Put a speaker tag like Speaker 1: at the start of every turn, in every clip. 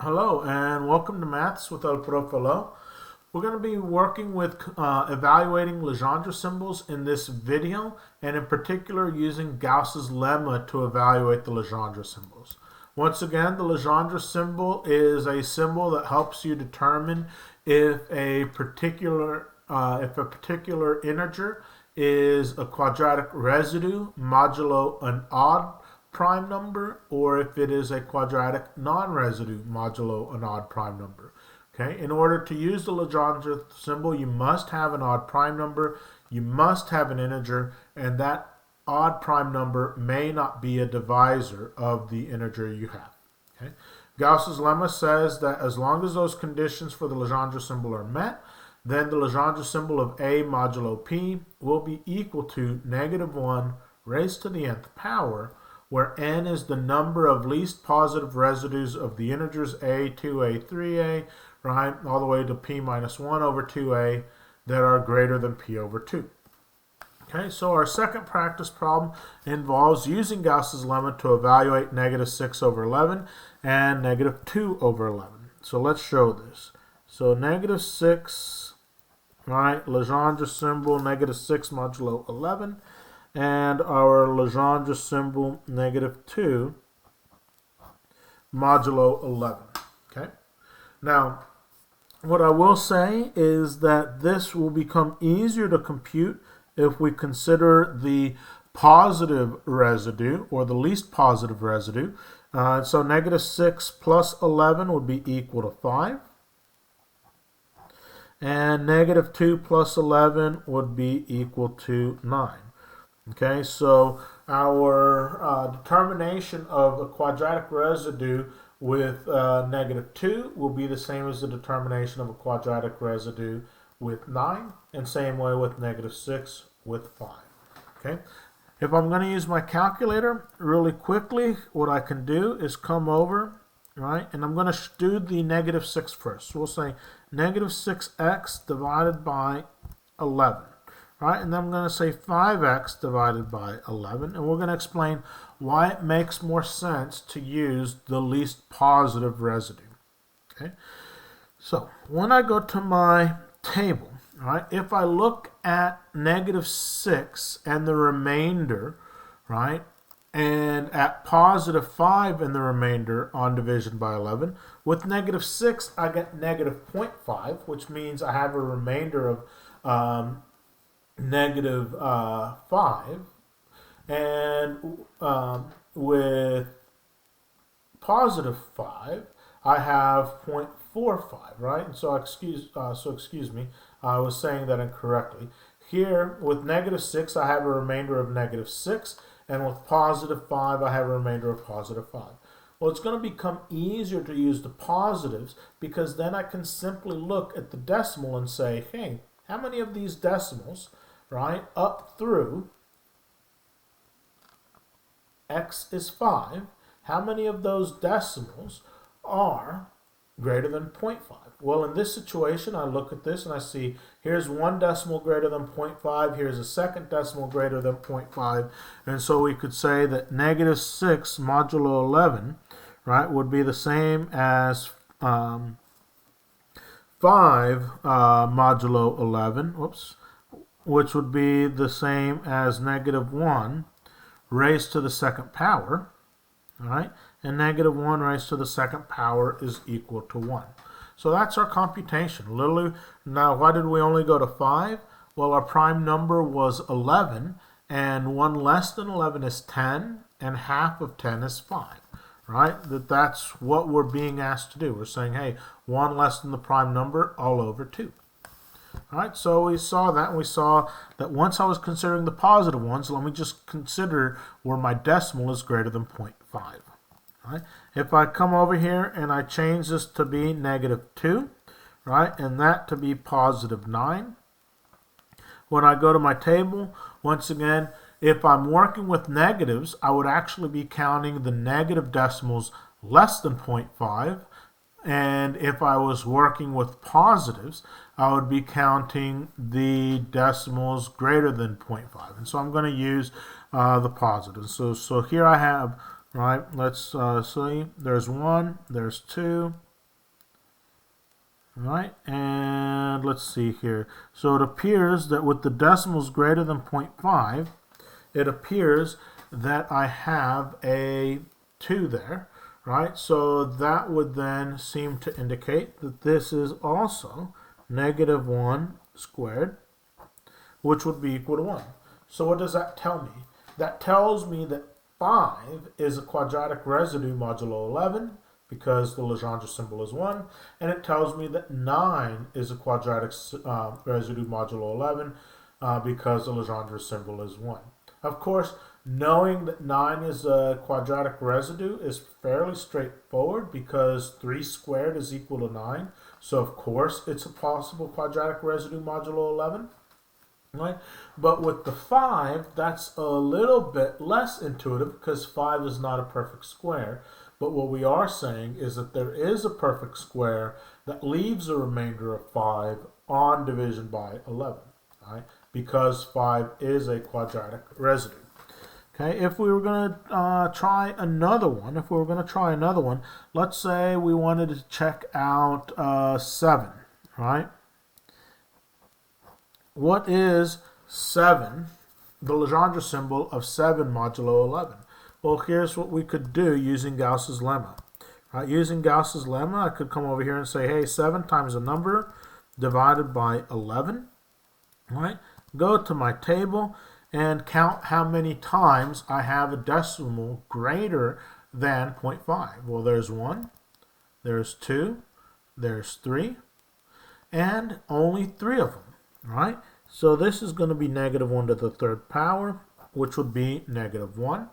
Speaker 1: Hello and welcome to Maths with El Profilo. We're going to be working with evaluating Legendre symbols in this video, and in particular using Gauss's lemma to evaluate the Legendre symbols. Once again, the Legendre symbol is a symbol that helps you determine if a particular integer is a quadratic residue modulo an odd prime number, or if it is a quadratic non-residue modulo an odd prime number. Okay, in order to use the Legendre symbol, you must have an odd prime number, you must have an integer, and that odd prime number may not be a divisor of the integer you have. Okay? Gauss's lemma says that as long as those conditions for the Legendre symbol are met, then the Legendre symbol of a modulo p will be equal to -1 raised to the nth power, where n is the number of least positive residues of the integers a, 2a, 3a, right, all the way to p minus 1 over 2a that are greater than p over 2. Okay, so our second practice problem involves using Gauss's lemma to evaluate -6 over 11 and -2 over 11. So let's show this. So -6, right, Legendre symbol -6 modulo 11, and our Legendre symbol -2 modulo 11. Okay. Now, what I will say is that this will become easier to compute if we consider the positive residue, or the least positive residue. So -6 plus 11 would be equal to 5. And -2 plus 11 would be equal to 9. Okay, so our determination of a quadratic residue with -2 will be the same as the determination of a quadratic residue with 9, and same way with -6 with 5. Okay, if I'm going to use my calculator really quickly, what I can do is come over, right, and I'm going to do the -6 first. So we'll say -6x divided by 11. Right, and then I'm going to say 5x divided by 11, and we're going to explain why it makes more sense to use the least positive residue. Okay, so when I go to my table, right, if I look at -6 and the remainder, right, and at +5 and the remainder on division by 11, with -6 I get -0.5, which means I have a remainder of -5, and with +5 I have 0.45, right? And so excuse me, I was saying that incorrectly. Here with -6 I have a remainder of -6, and with +5 I have a remainder of +5. Well, it's going to become easier to use the positives, because then I can simply look at the decimal and say, hey, how many of these decimals, right, up through x is 5, how many of those decimals are greater than 0.5? Well, in this situation, I look at this and I see here's one decimal greater than 0.5, here's a second decimal greater than 0.5, and so we could say that -6 modulo 11, right, would be the same as 5 modulo 11, which would be the same as -1 raised to the second power, right? And -1 raised to the second power is equal to 1. So that's our computation. Literally, now why did we only go to 5? Well, our prime number was 11, and 1 less than 11 is 10, and half of 10 is 5. Right? That's what we're being asked to do. We're saying, hey, 1 less than the prime number all over 2. All right, so we saw that, and we saw that once I was considering the positive ones, let me just consider where my decimal is greater than 0.5. All right? If I come over here and I change this to be -2, right, and that to be +9, when I go to my table, once again, if I'm working with negatives, I would actually be counting the negative decimals less than 0.5. And if I was working with positives, I would be counting the decimals greater than 0.5. And so I'm going to use the positives. So here I have, right, let's see, there's 1, there's 2, All right, and let's see here. So it appears that with the decimals greater than 0.5, it appears that I have a 2 there, right? So that would then seem to indicate that this is also negative 1 squared, which would be equal to 1. So what does that tell me? That tells me that 5 is a quadratic residue modulo 11, because the Legendre symbol is 1, and it tells me that 9 is a quadratic residue modulo 11 because the Legendre symbol is 1. Of course, knowing that 9 is a quadratic residue is fairly straightforward because 3 squared is equal to 9, so of course it's a possible quadratic residue modulo 11. Right? But with the 5, that's a little bit less intuitive because 5 is not a perfect square. But what we are saying is that there is a perfect square that leaves a remainder of 5 on division by 11, right? Because 5 is a quadratic residue. Okay, if we were going to try another one, let's say we wanted to check out 7, right? What is 7, the Legendre symbol of 7 modulo 11? Well, here's what we could do using Gauss's lemma. Using Gauss's lemma, I could come over here and say, hey, 7 times a number divided by 11. Right? Go to my table and count how many times I have a decimal greater than 0.5. Well, there's 1, there's 2, there's 3, and only 3 of them. Right? So this is going to be negative 1 to the 3rd power, which would be negative 1.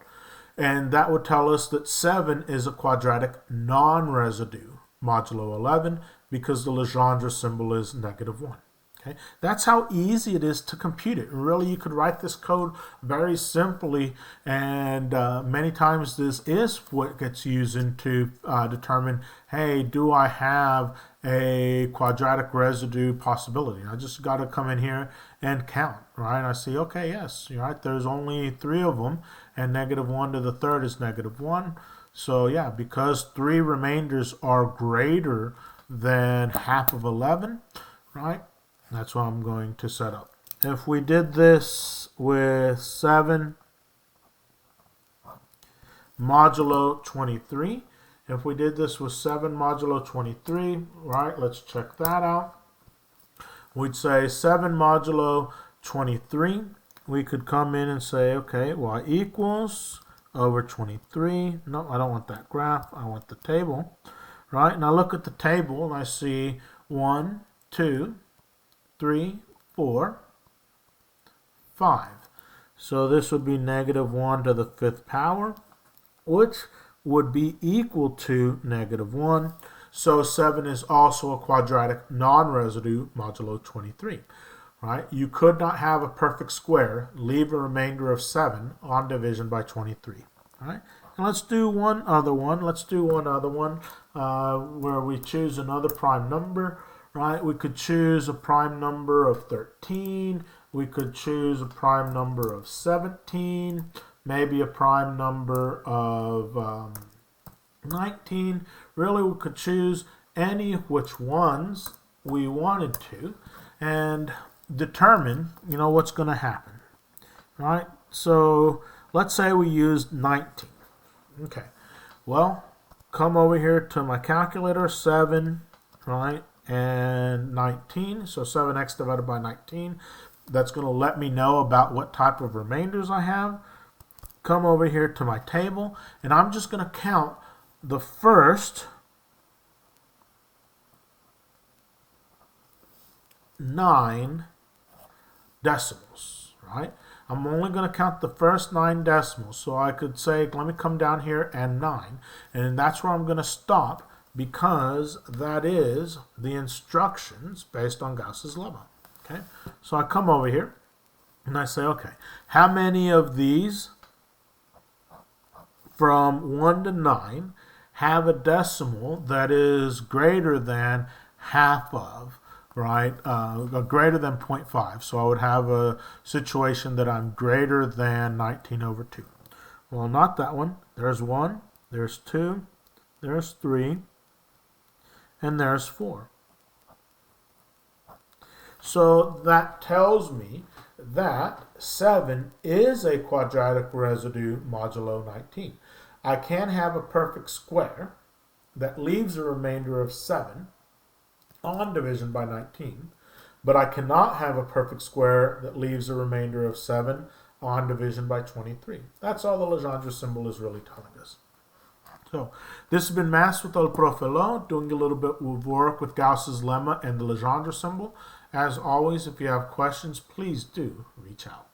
Speaker 1: And that would tell us that 7 is a quadratic non-residue modulo 11 because the Legendre symbol is negative 1. Okay? That's how easy it is to compute it. Really, you could write this code very simply, and many times this is what gets used to determine, hey, do I have a quadratic residue possibility? I just got to come in here and count, right? I see, okay, yes, right, there's only 3 of them, and negative 1 to the 3rd is negative 1. So yeah, because 3 remainders are greater than half of 11, right? That's what I'm going to set up. If we did this with 7 modulo 23, if we did this with 7 modulo 23, right, let's check that out. We'd say 7 modulo 23. We could come in and say, okay, y equals over 23. No, I don't want that graph. I want the table. Right, now look at the table and I see 1, 2, 3, 4, 5. So this would be negative 1 to the 5th power, which would be equal to negative 1. So 7 is also a quadratic non-residue modulo 23. Right? You could not have a perfect square, leave a remainder of 7 on division by 23. Right? And let's do one other one. Where we choose another prime number. Right? We could choose a prime number of 13. We could choose a prime number of 17. Maybe a prime number of 19. Really, we could choose any which ones we wanted to and determine, what's going to happen. Right? So let's say we used 19. Okay. Well, come over here to my calculator, 7, right, and 19. So 7x divided by 19. That's going to let me know about what type of remainders I have. Come over here to my table, and I'm just going to count the first 9 decimals, right? I'm only going to count the first 9 decimals. So I could say, let me come down here and 9. And that's where I'm going to stop because that is the instructions based on Gauss's lemma. Okay? So I come over here and I say, okay, how many of these from 1 to 9 have a decimal that is greater than half of, right, greater than 0.5. So I would have a situation that I'm greater than 19 over 2. Well, not that one. There's 1, there's 2, there's 3, and there's 4. So that tells me that 7 is a quadratic residue modulo 19. I can have a perfect square that leaves a remainder of 7 on division by 19, but I cannot have a perfect square that leaves a remainder of 7 on division by 23. That's all the Legendre symbol is really telling us. So this has been Maths with El Profe Lo, doing a little bit of work with Gauss's lemma and the Legendre symbol. As always, if you have questions, please do reach out.